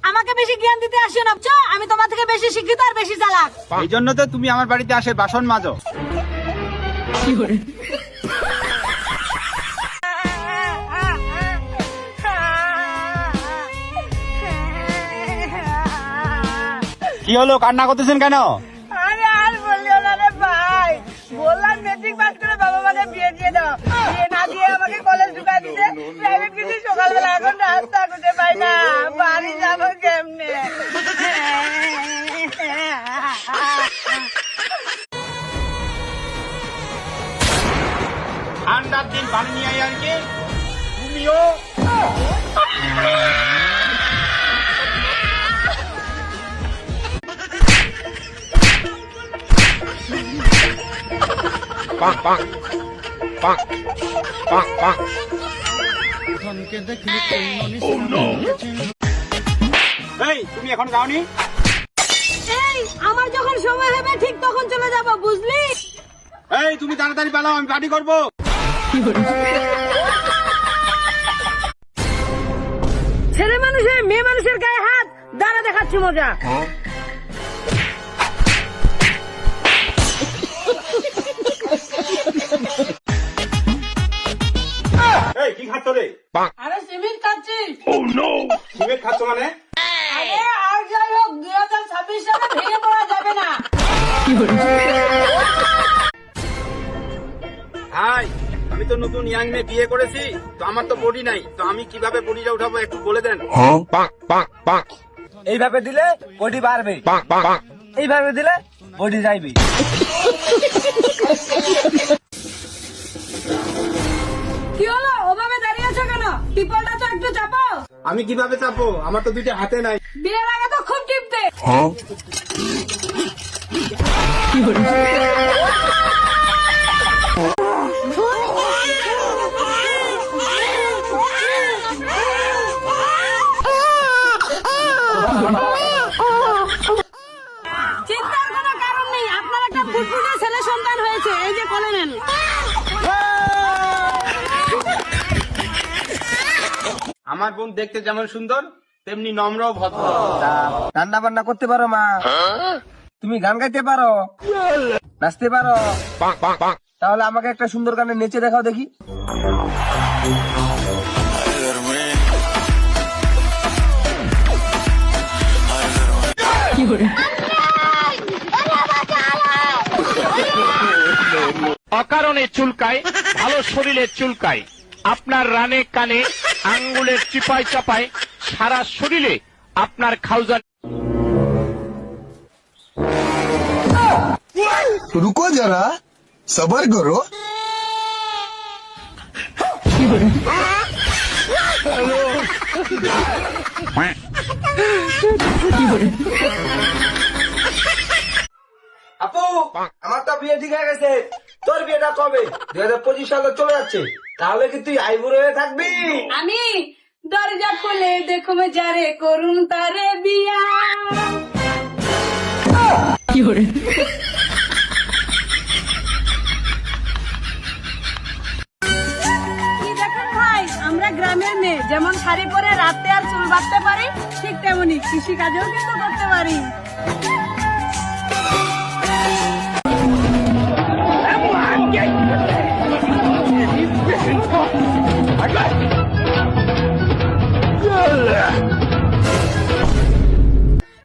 আমাকে বেশি জ্ঞান দিতে আসিও না, বুঝছো? আমি তোমার থেকে বেশি শিক্ষিত আর বেশি চালাক। এই জন্য তো তুমি আমার বাড়িতে আসে বাসন মাজো। কি হলো, কান্না করতেছেন কেন? আরে আর বললিও না রে ভাই, বললাম মেট্রিক পাস করে বাবা মাকে বিয়ে দিয়ে দাও, বিয়ে না দিয়ে আমাকে কলেজ ঢুকা দিতে। প্রাইভেট কিছু সকালবেলা এখন রাস্তা খুঁজে পাই না, বাড়ি যাবো কেমনে? ঠান্ডার দিন পানি নিয়ে আই আর কি তুমিও। এই তুমি এখন গাওনি? এই আমার যখন সময় হবে ঠিক তখন চলে যাবো, বুঝলি? এই তুমি তাড়াতাড়ি পালাও, আমি পার্টি করবো। ছেলে মানুষের মেয়ে মানুষের গায়ে হাত, দাঁড়া দেখাচ্ছি মজা। এই কি খাচ্ছ রে? আরে সিমেন্ট খাচ্ছি। সিমেন্ট খাচ্ছ মানে? আরে আর যাই হোক 2026 সালে ভেঙে পড়া যাবে না। ভাই আমি তো নতুন ইয়াং মেয়ে বিয়ে করেছি, তো আমার তো বডি নাই, তো আমি কিভাবে বডিটা উঠাবো একটু বলে দেন। এইভাবে দিলে বডি বাড়বে, এইভাবে দিলে বডি যাইবে। কি হলো, ওভাবে দাঁড়িয়ে আছো কেন? টিপলটা তো একটু চাপো। আমি কিভাবে চাপবো, আমার তো দুইটা হাতে নাই। বিয়ের আগে তো খুব টিপতে। চিন্তার কোনো কারণ নেই, আপনার একটা ফুটফুটে ছেলে সন্তান হয়েছে, এই যে কোলে নেন। আমার বোন দেখতে যেমন সুন্দর তেমনি নম্র ও ভদ্র। রান্না বান্না করতে পারো মা? তুমি গান গাইতে পারো, নাচতে পারো? তাহলে আমাকে একটা সুন্দর গানে নেচে দেখাও দেখি। অকারণে চুলকায়, ভালো শরীরে চুলকায়। আপনার রানে কানে আঙ্গুলের চিপায় চাপায় সারা শরীরে আপনার খাউজান। रुको जरा सबर करो। আপু আমার তো বিয়ে ঠিক হয়ে গেছে, তোর বিয়েটা কবে? 2025 সালে চলে যাচ্ছে, তাহলে কি তুই আইবুড়ো হয়ে থাকবি? আমি দরজা খুলে দেখো যারে করুন তারে বিয়া। কি দেখেন ভাই, আমরা গ্রামের মেয়ে যেমন শাড়ি পরে রাতে আর চুল বাঁধতে পারি, ঠিক তেমনি কৃষি কাজেও কিন্তু করতে পারি।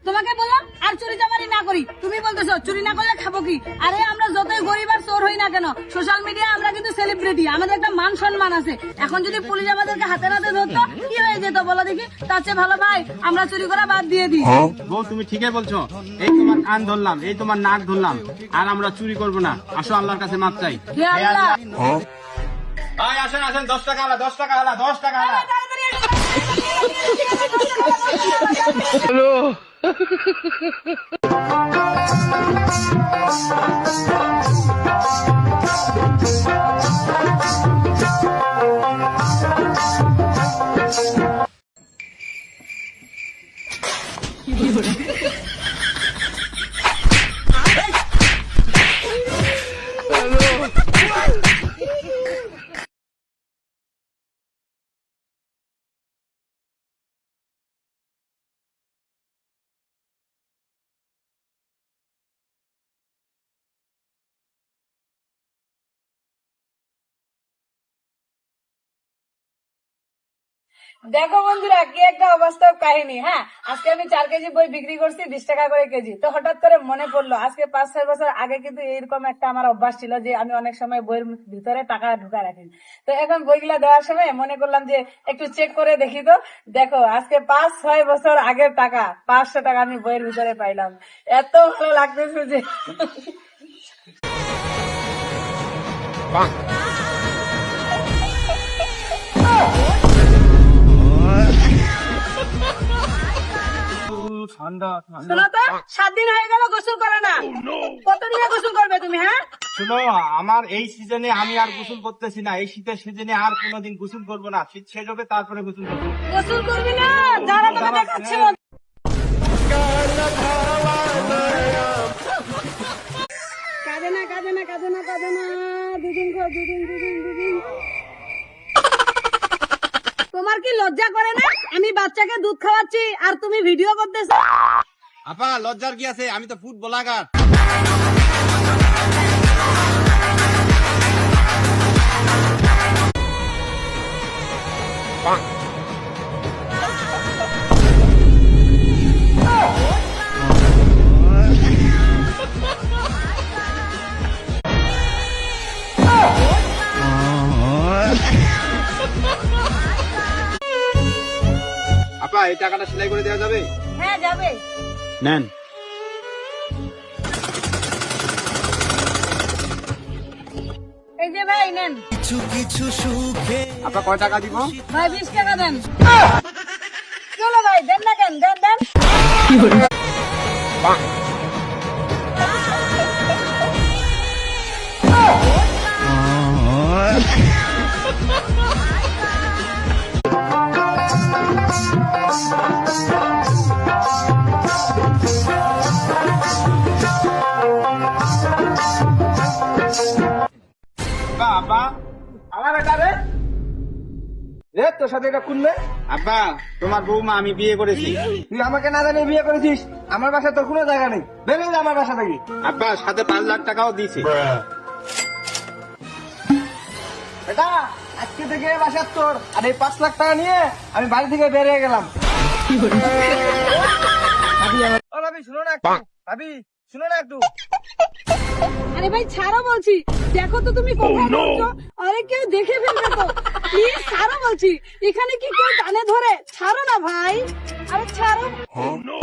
তোমাকে বললাম আর চুরি চামারি না করি, তুমি বলতেছো চুরি না করলে খাবো কি? আরে আমরা যতই গরিব আর চোর হই না কেন, সোশ্যাল মিডিয়া আমরা কিন্তু সেলিব্রিটি, আমাদের একটা মান সম্মান আছে। এখন যদি পুলিশ আমাদেরকে হাতে নাতে ধরতো কি হয়ে যেত বলো দেখি? তার চেয়ে ভালো ভাই আমরা চুরি করা বাদ দিয়ে দিই। বউ তুমি ঠিকই বলছো, এই তোমার কান ধরলাম, এই তোমার নাক ধরলাম, আর আমরা চুরি করব না। আসো আল্লাহর কাছে মাপ চাই। হে আল্লাহ। ভাই আসেন আসেন, 10 টাকা আলা, 10 টাকা আলা, 10 টাকা আলা। তাড়াতাড়ি দেখো বন্ধুরা কি একটা অবাস্তব কাহিনী। হ্যাঁ, আজকে আমি 4 কেজি বই বিক্রি করছি 20 টাকা করে কেজি। তো হঠাৎ করে মনে পড়লো আজকে 5-6 বছর আগে কিন্তু এরকম একটা আমার অভ্যাস ছিল যে আমি অনেক সময় বইয়ের ভিতরে টাকা ঢুকা রাখি। তো এখন বইগুলা দেওয়ার সময় মনে করলাম যে একটু চেক করে দেখি। তো দেখো আজকে 5-6 বছর আগের টাকা 500 টাকা আমি বইয়ের ভিতরে পাইলাম। এত ভালো লাগতেছে যে ঠান্ডা শোনো তো, 7 দিন হয়ে গেল গোসল করে না। কতদিনে গোসল করবে তুমি? হ্যাঁ, শুনো, আমার এই সিজনে আমি আর গোসল করতেছি না। এই শীতের সিজনে আর কোনোদিন গোসল করবো না। শীত শেষ হবে তারপরে গোসল করবো। গোসল করবি না? যারা তোকে দেখাচ্ছে কাঁদে না, কাঁদে না, কাঁদে না, কাঁদে না। দুদিন খো, দুদিন। তোমার কি লজ্জা করে না? আমি বাচ্চাকে দুধ খাওয়াচ্ছি আর তুমি ভিডিও করতেছো। আপা লজ্জার কি আছে? আমি তো ফুড ব্লগার। আপা এই টাকাটা সেলাই করে দেওয়া যাবে? হ্যাঁ, যাবে। নেন। এই যে ভাই নেন। আপা কয় টাকা দিব? ভাই 20 টাকা দেন। চলো ভাই, দেন না কেন? দেন। আপা আমার এটা রে রে তোর সাথে এটা খুললে আব্বা, তোমার বৌমা আমি বিয়ে করেছি। তুই আমাকে না জানিয়ে বিয়ে করেছিস। আমার বাসায় তোর কোনো জায়গা নেই, বেরো যা আমার বাসা থেকে। আব্বা সাথে 5 লাখ টাকাও দিয়েছে। এটা আজকে থেকে বাসার তোর, আর এই 5 লাখ টাকা নিয়ে আমি বাড়ি থেকে বেরিয়ে গেলাম। ও ভাবি শুনো না একটু, ভাবি শুনো না একটু। আরে ভাই ছাড়ো বলছি। দেখো তো তুমি কোথায় যাচ্ছ? আরে কেউ দেখে ফেলবে তো। প্লিজ ছাড়ো বলছি। এখানে কি কেউ টানে ধরে? ছাড়ো না ভাই, আরে ছাড়ো। Oh, no.